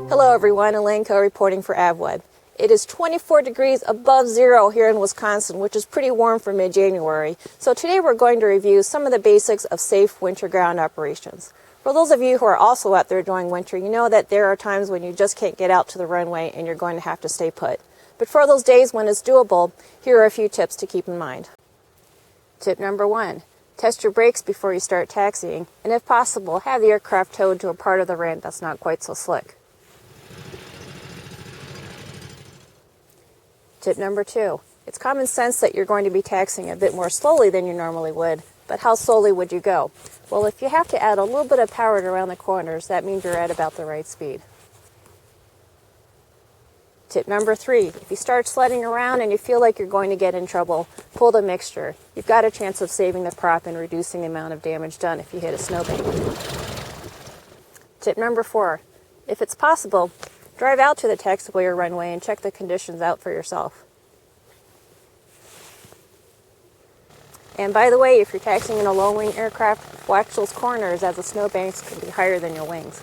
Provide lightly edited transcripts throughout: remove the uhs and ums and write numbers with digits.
Hello everyone, Elaine Coe reporting for AvWeb. It is 24 degrees above zero here in Wisconsin, which is pretty warm for mid-January. So today we're going to review some of the basics of safe winter ground operations. For those of you who are also out there during winter, you know that there are times when you just can't get out to the runway and you're going to have to stay put. But for those days when it's doable, here are a few tips to keep in mind. Tip number 1. Test your brakes before you start taxiing, and if possible, have the aircraft towed to a part of the ramp that's not quite so slick. Tip number 2. It's common sense that you're going to be taxiing a bit more slowly than you normally would, but how slowly would you go? Well, if you have to add a little bit of power around the corners, that means you're at about the right speed. Tip number 3, if you start sledding around and you feel like you're going to get in trouble, pull the mixture. You've got a chance of saving the prop and reducing the amount of damage done if you hit a snowbank. Tip number 4, if it's possible, drive out to the taxiway or runway and check the conditions out for yourself. And by the way, if you're taxiing in a low-wing aircraft, watch those corners as the snowbanks can be higher than your wings.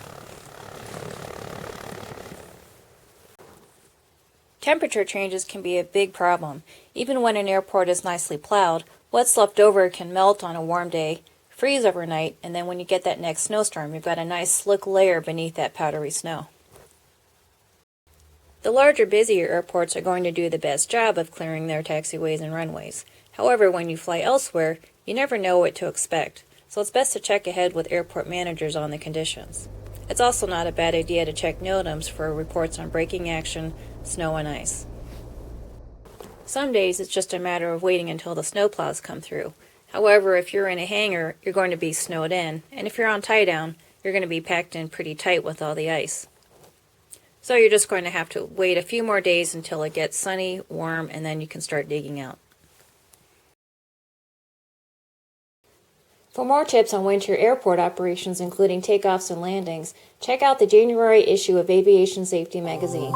Temperature changes can be a big problem. Even when an airport is nicely plowed, what's left over can melt on a warm day, freeze overnight, and then when you get that next snowstorm, you've got a nice slick layer beneath that powdery snow. The larger, busier airports are going to do the best job of clearing their taxiways and runways. However, when you fly elsewhere, you never know what to expect, so it's best to check ahead with airport managers on the conditions. It's also not a bad idea to check NOTAMs for reports on braking action, snow and ice. Some days it's just a matter of waiting until the snowplows come through. However, if you're in a hangar, you're going to be snowed in, and if you're on tie-down, you're going to be packed in pretty tight with all the ice. So you're just going to have to wait a few more days until it gets sunny, warm, and then you can start digging out. For more tips on winter airport operations, including takeoffs and landings, check out the January issue of Aviation Safety magazine.